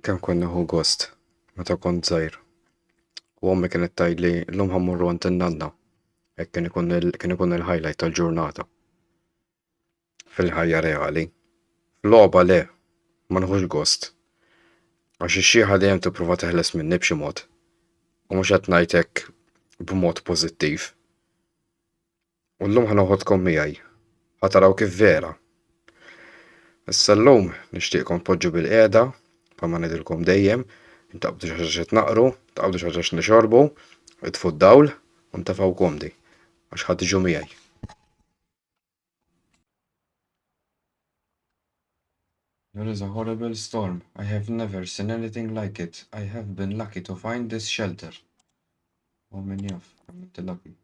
Kemm konna hu gost meta kont żgħir. U ommi kienet tgħidli llum ħammurru għand in-nanna. Hekk kien ikun il-highlight tal-ġurnata. Fil-ħajja reali. F'logħba le, ma nħux gost. Għax ix-xieħa dejjem tipprova teħles minni b'xi mod. U mhux qed ngħid hekk b'mod pożittiv. U llum ħanoħodkom miegħi. Ħataraw kif vera. Issa llum nixtieqkom tpoġġu bil-qiegħda bħalma ngħidilkom dejjem, intaqbdu xi ħaġa tnaqru, taqbdu xi ħaġa x'nixorbu, itfgħu d-dawl u ntefgħu komdi għax ħadd tiġu miegħi. There is a horrible storm. I have never seen anything like it. I have been lucky to find this shelter. Oh, min jaf, għamilt lucky.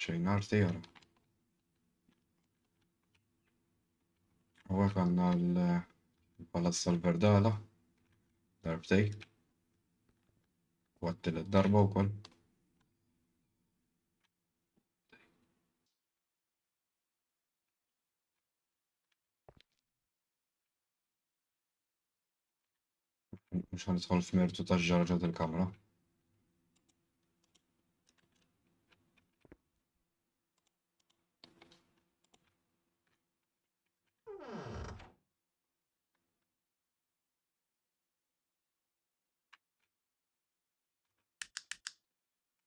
Xejn arti jara. U għek għanna l-palazz tal-Verdala, darbtej. U għattilet darba u koll. Mux għanidħol f'mertu ta' ġarġa il-kamra.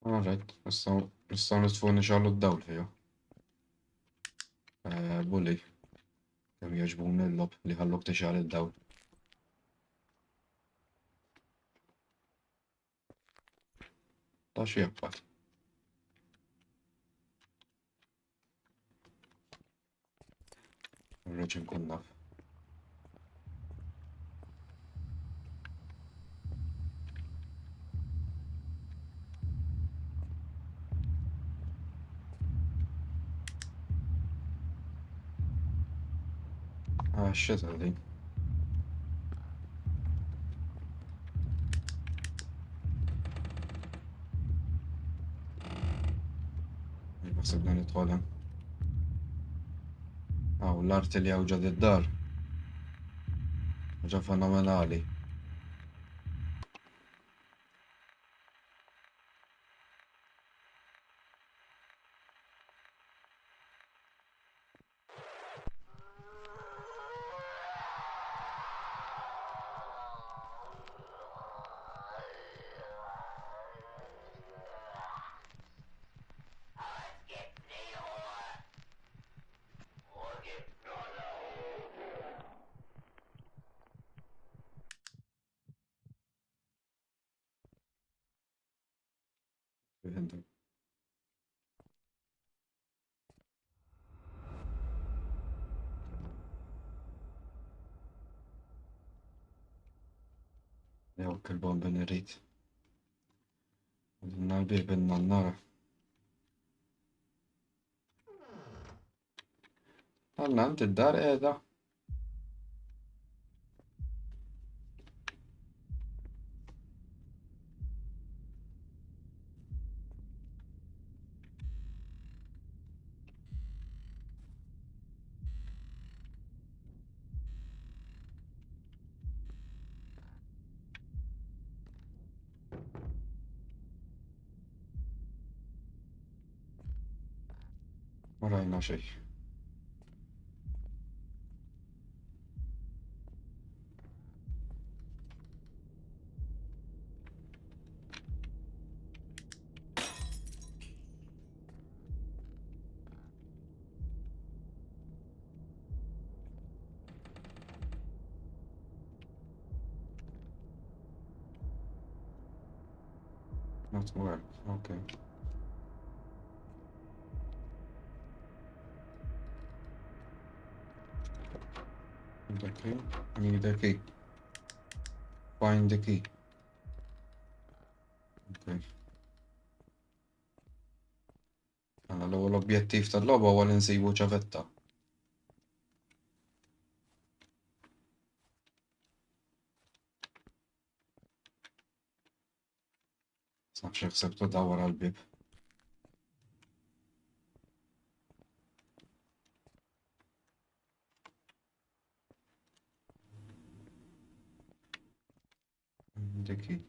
Alright, nistaw nistfu nixallu d-dawl fija. Bulli, kem jaġbun il-lob li ħalluk tixal id-dawl. Ta' xie jaqqat. Rreġin kun naf. Xeta di. Basibna nidħolem. L-arti li għawġa d-dar. Ħaġa fenomenali. Fihendu. Jawk il-bombi nirrit. Għadna l-bib il-nannara. Għanna għant id-dar edha. Ma rajna xej. Not work, okay. Need a key. Need a key. Find the key. Okay. Għana l-objettiv tal-logħba huwa li nsibu ċavetta. Nafx ħsebtu dawar għal-bib. The key.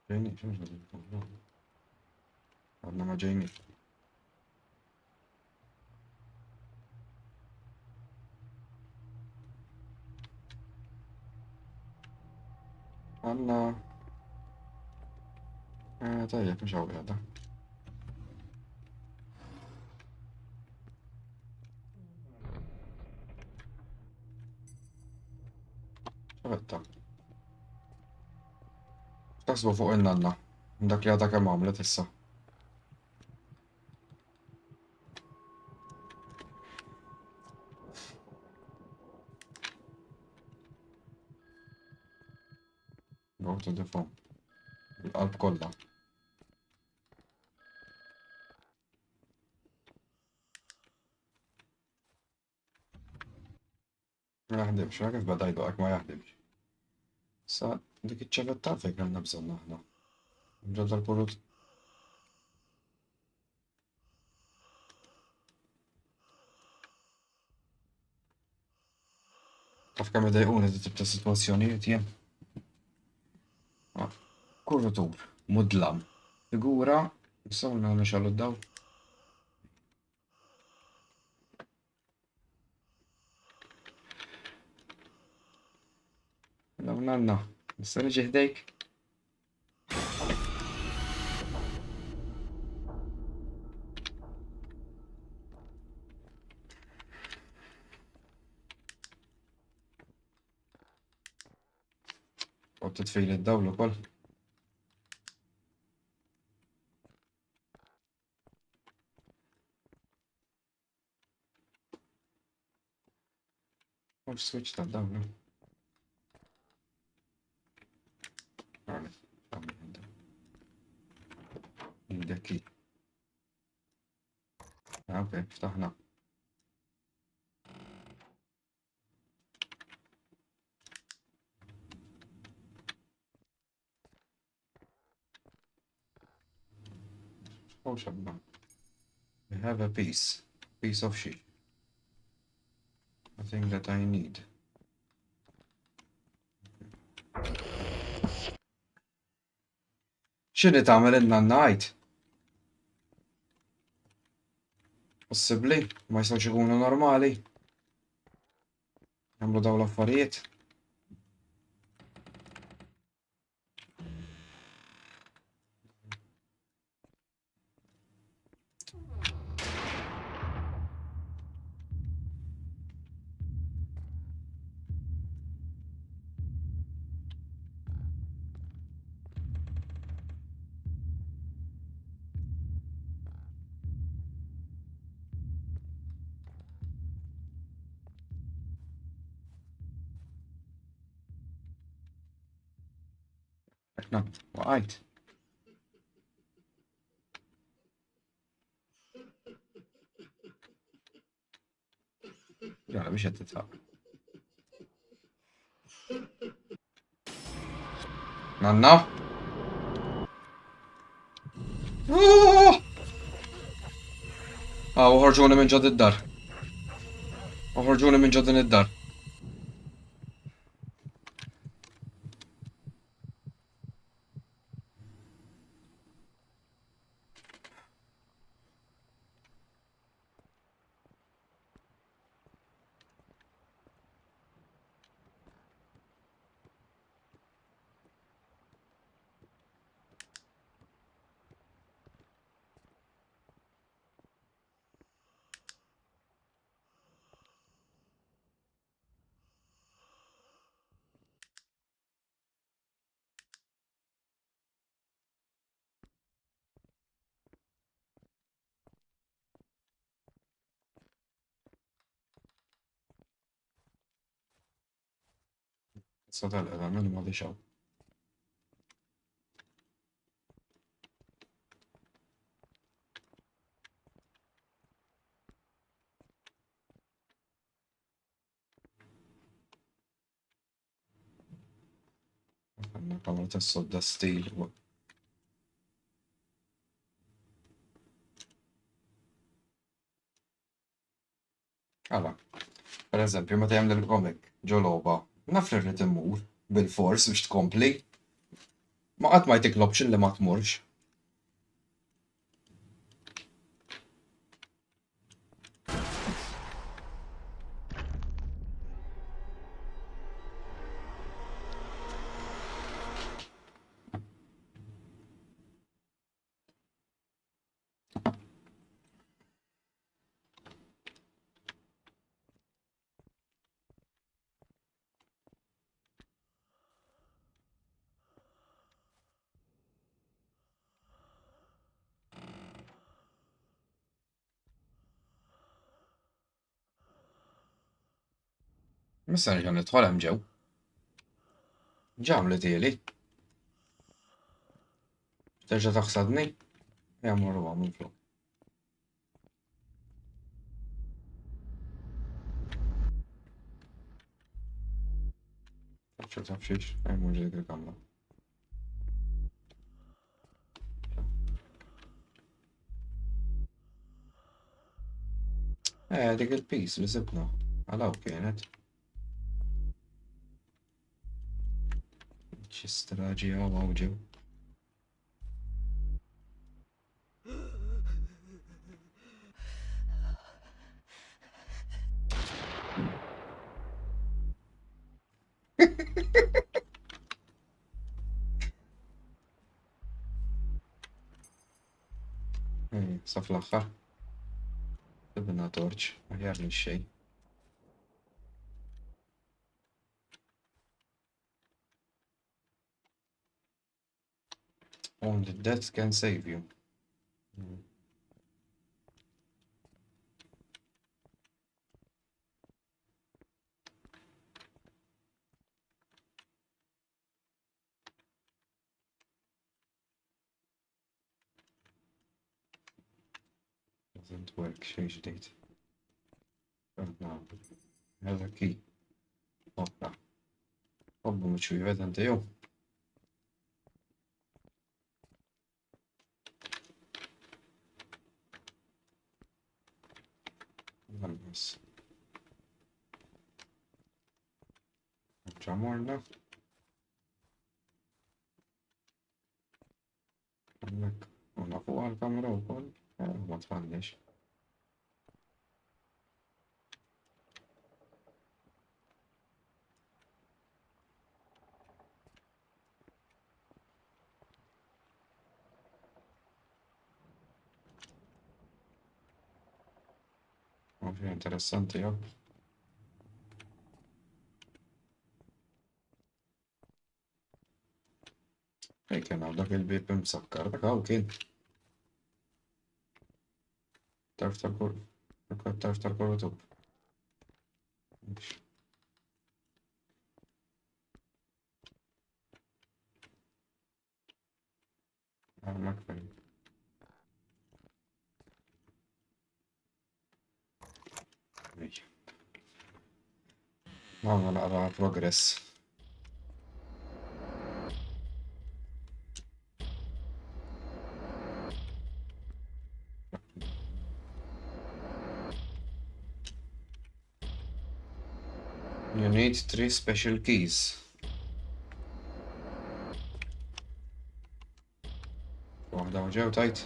ġejni, għadna ma ġejni. Għanna. Tajjeb, mux għawi għadda. ċavetta. Tasbu fuq il-nanna. Dak li għadha kemm għamlet issa. Go to the phone. Il-qalb kollha. Ma jaħdimx, ma kif bada jdoqek ma jaħdimx. Sa dik iċ-ċavetta fejn għandna bżonn aħna. Ġodda l-purut. Taf kemm idejquni di tip ta' sitwazzjonijiet jien. Kurvatur, mudlam, figura, nistgħu nixallu d-dawl. Law nanna, nista' niġi ħdejk? U titfejl id-dawl ukoll. Mhux switch tad-dawl. Indekki. Okay, ftaħna. Oh, xabba. We have a piece of sheet. I think that I need. X'inhi tagħmel in-nannajt? Possibbli, ma jistgħux ikunu normali. Jagħmlu dawn l-affarijiet. Eħna, waqajt. Jara biex qed titfaq. Nanna? Uħorġuni minn ġod id-dar. Uħorġuni minn ġod din id-dar. صدق الأمان ما شاء. Kamerat الصوت ده ستيل. Alla, per eżempju, meta jagħmel il-comic ġo logħba, naf li rrid immur bil-fors biex tkompli. Ma qatt ma jtik l-option li ma tmurx. Missa nerġa' nidħol hemm ġew. Ġamlet ieli. Terġa' taħsadni? Jagħmlu minn flok. Taf xiex, hemm dik il-kamra. Dik il-pis li sibna. Għalaw kienet. Xi straġi għaw ġew. Sa fl-aħħar. Sibna torċ, ma jarni xejn. Only death can save you. Doesn't work, xejn ġdid. Hada key. Hoppa. Hoppa mhux jived inti jew. Għalbis. ġamorna. Għallek, unna fuq għal-kamra u koll, ma tfallix. Għafri interessanti jobb. Kien għaw dak il-bib imsakkar, dak għaw kien. Tarf tal-korrutub. Għamak fejn. Għamma naqra progress. You need 3 special keys. Waħda ġew tajt.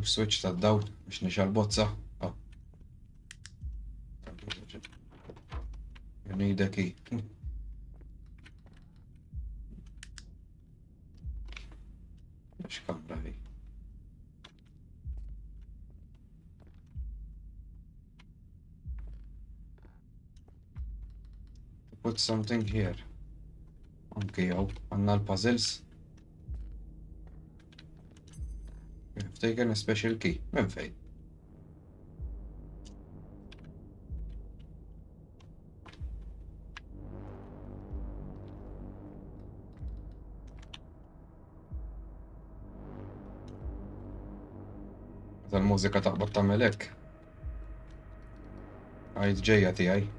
switch tad-dawl biex nixal bozza. Nidek i. X'kamra hi. Put something here. Anki jew għandna l-puzzles. I've taken a special key. Minn fejn? Tal-mużika taqbad tagħmel hekk. Għajd ġejja tiegħi.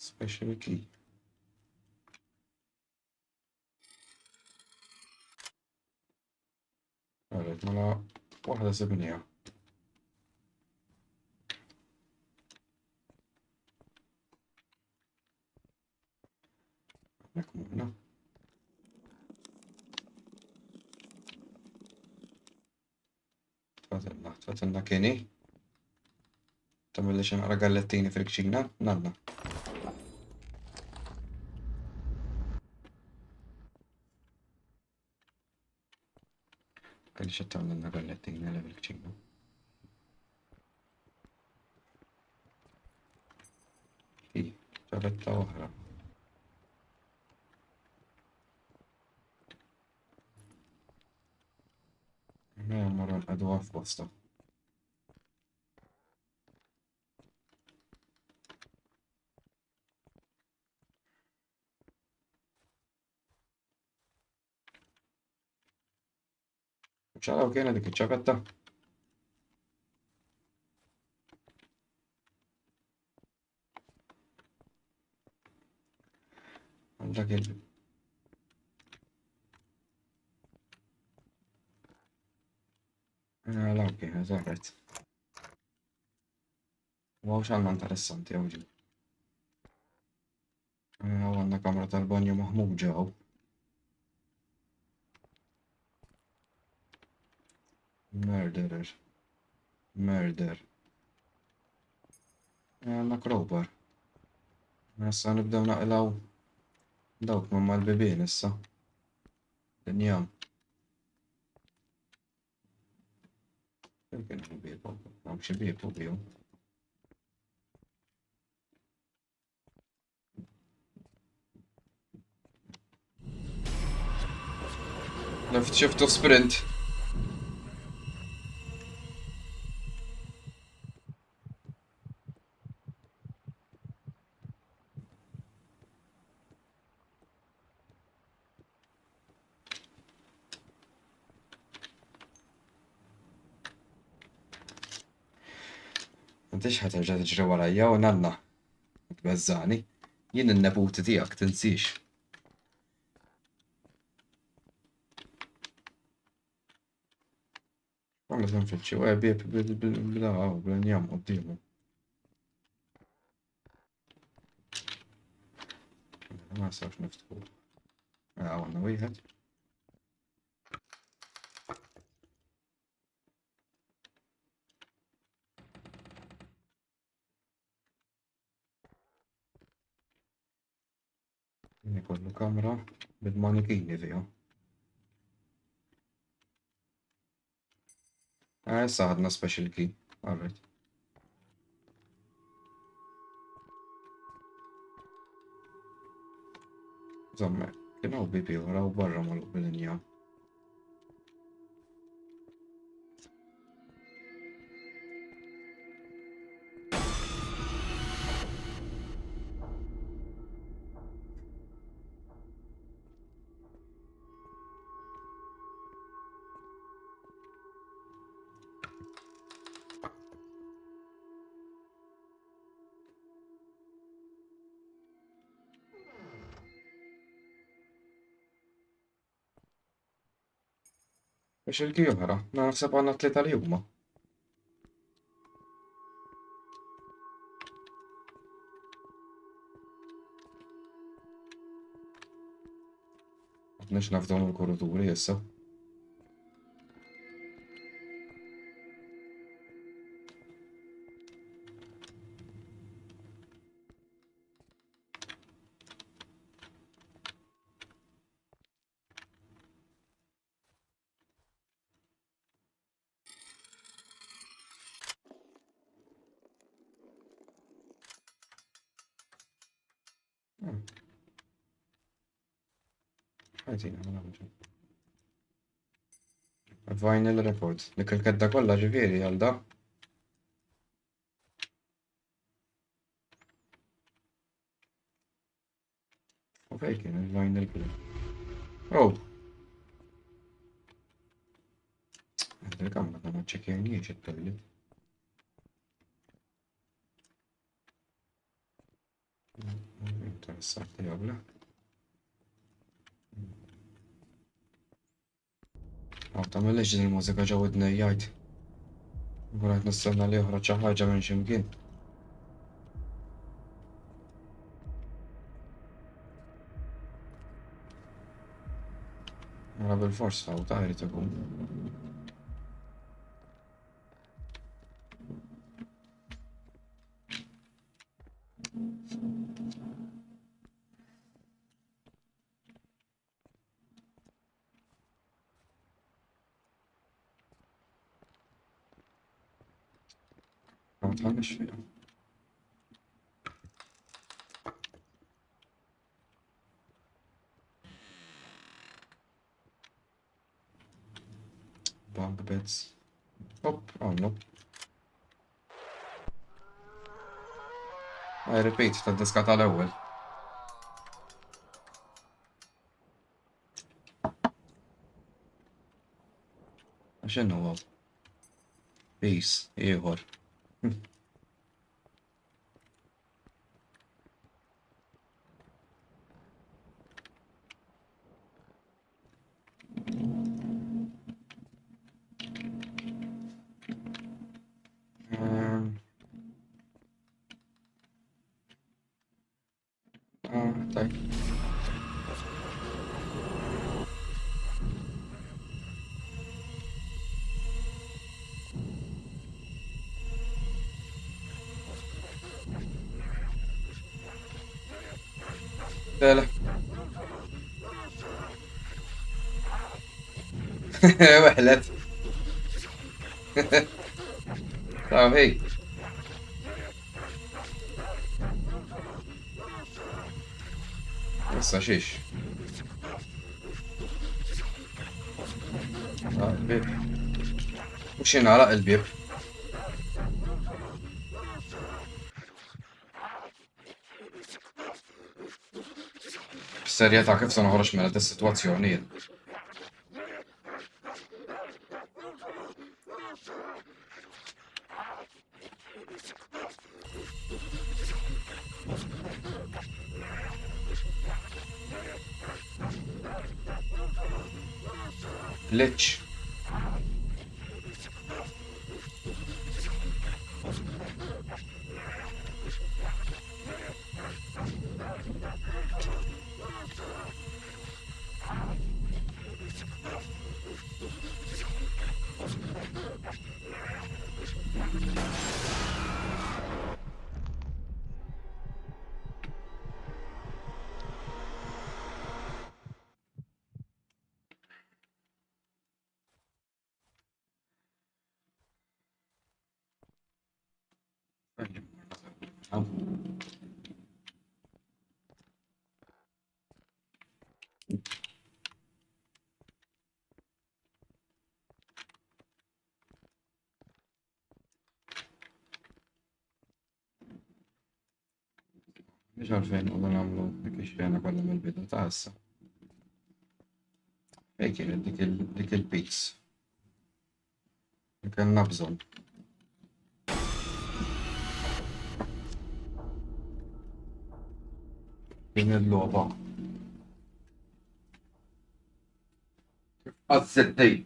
Special key. Għalet, mela waħda sibnija. Nek muna. Tfatenna kieni. Tamilli xinqara gallettini fil-kċina, nanna. Kelli xattamilna gallettini għala fil-kċina. ċavetta oħra. Marran għadu għaf bosta. ċaraw kiena dik iċ-ċavetta? Għandak il- La, ok, eżarret. Wow, xanna interessanti għawġi. Għanna kamra tal-banju maħmuġa għaw. Murderer. Murder. Għanna crowbar. Issa nibdew naqlaw dawk ma mal-bibien issa. Dinjam. Kien hu biebu, għam xi biebu biju. Naf xiftu sprint. Intix ħaterġa' tiġri warajja u nanna. Tbeżżani. Jien in-neputi tiegħek tinsix. Għamlu tinfittxu, bieb bil-njam qoddiemu. Ma sawx niftħu. Għanna wieħed. Nikollu kamra bil-manikini fija. Issa ħadna special key. Alright. Zamme, kienu bibi wara u barra mal-u bil-injam. Biex il-ki oħra, naħseb għandna tlieta li huma. Għadnex naf dawn il-korriduri issa. Għajtina, ma nafx. Vinyl records. Dik il-kedda kollha ġifieri għal da. U fejn kien il-vinyl kien. Oh! Il-kamra ma ċekjajniex it-toilet. Interessanti għabla. Għabta mill-leġ il-mużika ġawidna jgħid. Għurat nistenna li joħroġ xi ħaġa minn ximkien. Għara bil-fors faw ta' jrid ikun. Ma tħallix fija. Bunk beds. Hop, għamlu. Repeat, tad-diska tal-ewwel. X'inhu huwa? Peace, ieħor. Tajb. Tela. Weħlet. Taw hej. Issa xiex. Il-bib. Mux jingħalaq il-bib. B'serjetà kif se noħroġ minn dik is-sitwazzjoni jien. Glitch. Mhix għalfejn qogħdu nagħmlu dik ix-xena kollha mill-bidu ta' issa. Fejn kienet dik il-peace. Li kellna bżonn. Din il-logħba. Kif qatt seddej.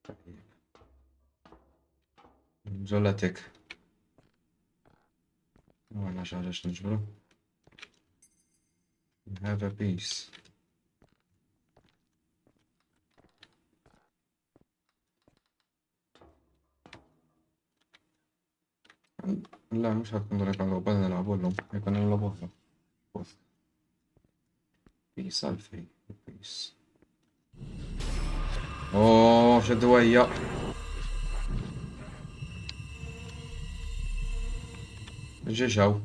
طيب جولاتك ولا علاش نجبرو have a piece. لا مش هتكون درجة لو بدنا نلعبوا لهم يكون نلعبوا لهم بص بيس ألفي بيس اوه شدوا ويا جاو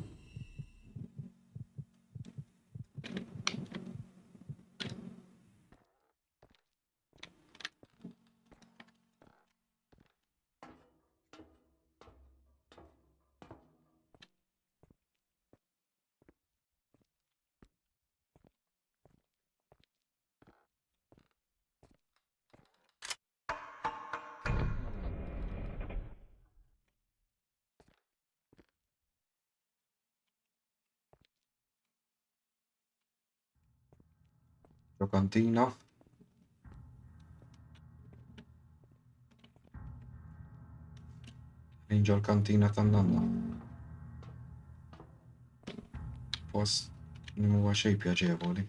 جو كانتينا نينجا الكانتينا تنانا بوست non هو شي piacevoli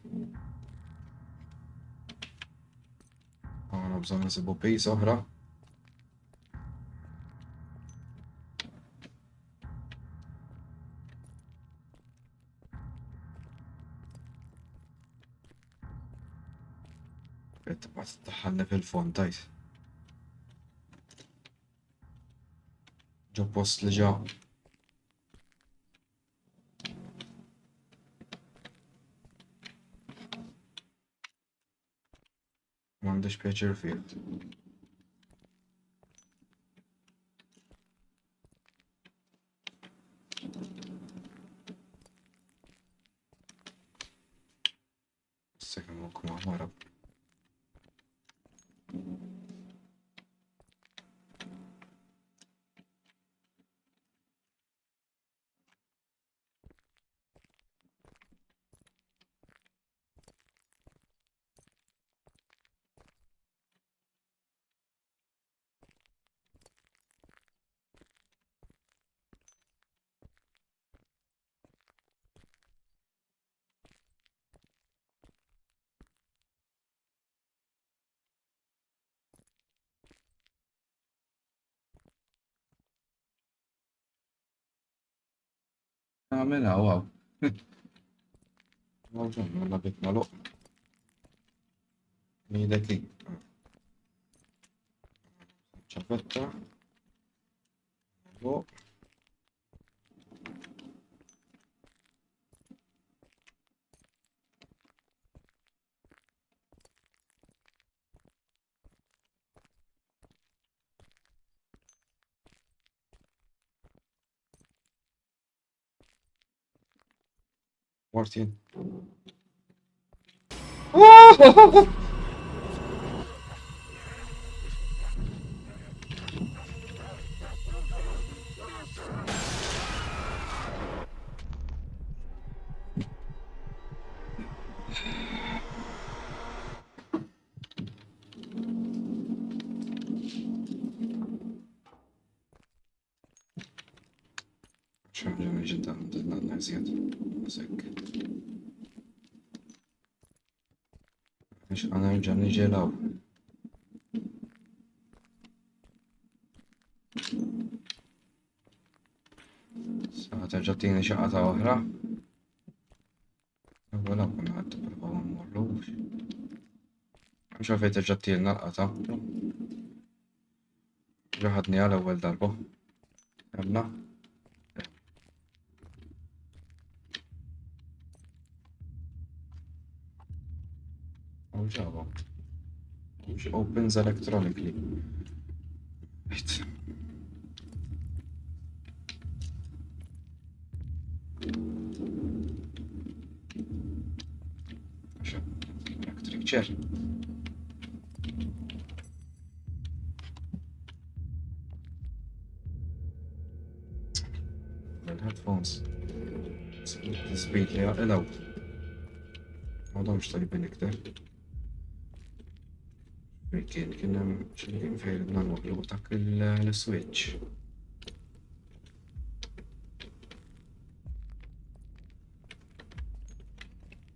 أنا بزون نسيبو بيس أخرى تبقى تطحنا في الفون تايت جو بوست اللي جا ما عندش بيتشر فيلد سكنوكم هرب اعملها واو موجود والله بيت ملوء ميدكي شفتها ملوء مارتين شعور جميل جدا ضدنا زيادة زك مش أنا جاني جيلاو ساعة جاتيني شقة أخرى ولا كنا قد بالبابا مرلوش شوفيت جاتي لنا القطع جهدني على أول ضربة يلا أو جابا مش opens electronically right عشان electric chair الهيدفونز تثبيت لي الو الموضوع مش طيبين كتير kien hemm kien fejn nagħmlu dak il-switch.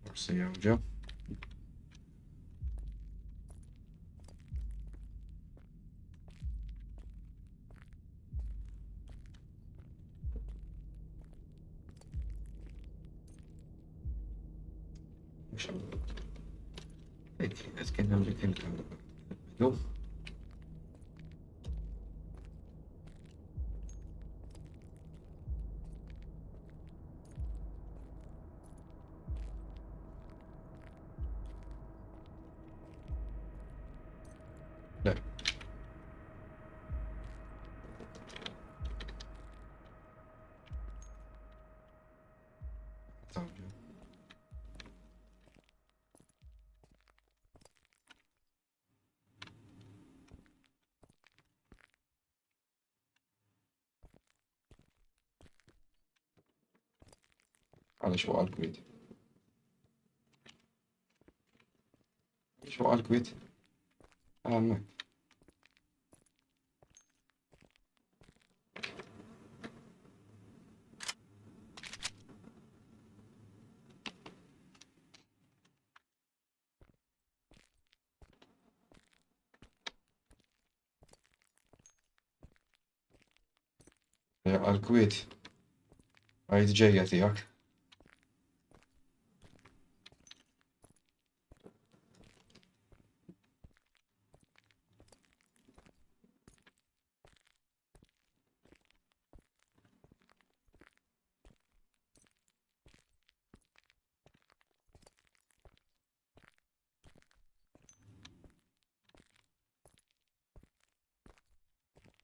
Forsi jew qed kien hemm dik il-bidu. Le. Għaliex fuq għall-kwit. Għaliex fuq għall-kwit. Hemmhekk. Għall-kwit. Għajd ġejja tiegħek.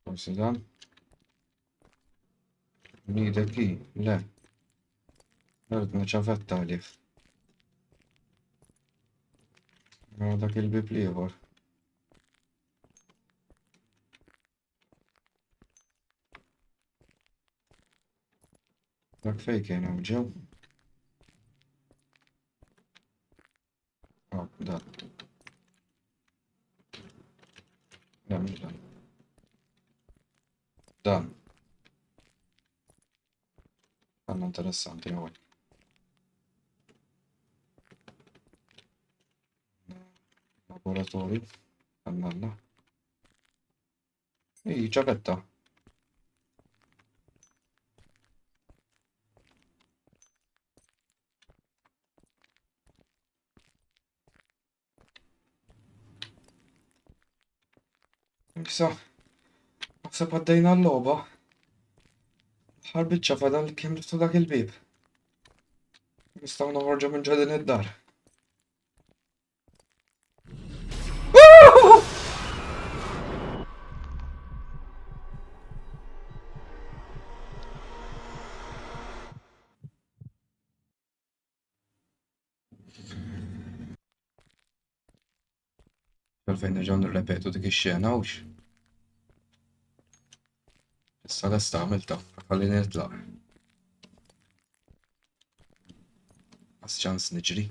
Forsi dan. Nidek hi, le. Erdna ċavetta għalih. Dak il-bib ieħor. Dak fejn kien hemm ġew. Dan. Le mhux dan. Dan. Għandna interessanti hawnhekk. Laboratorju. Għandna. ċavetta. Issa, naħseb għaddejna l-logħba. Ħar biċċa fadal li kien miftu dak il-bib. Nistgħu noħorġu minn ġodin id-dar. Għalfejn nerġgħu nirrepetu dik ix-xena hux. Issa lesta għamilta, ħalli nitlaq. Għas ċans niġri.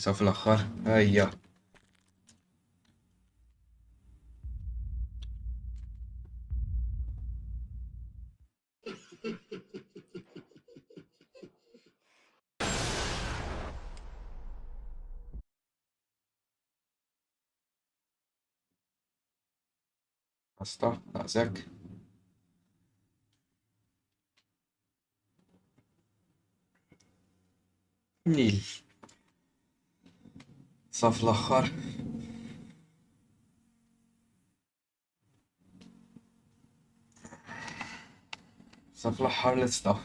Sa fl-aħħar, ejja. Basta, daqshekk. Nil. Sa fl-aħħar. Sa fl-aħħar lesta.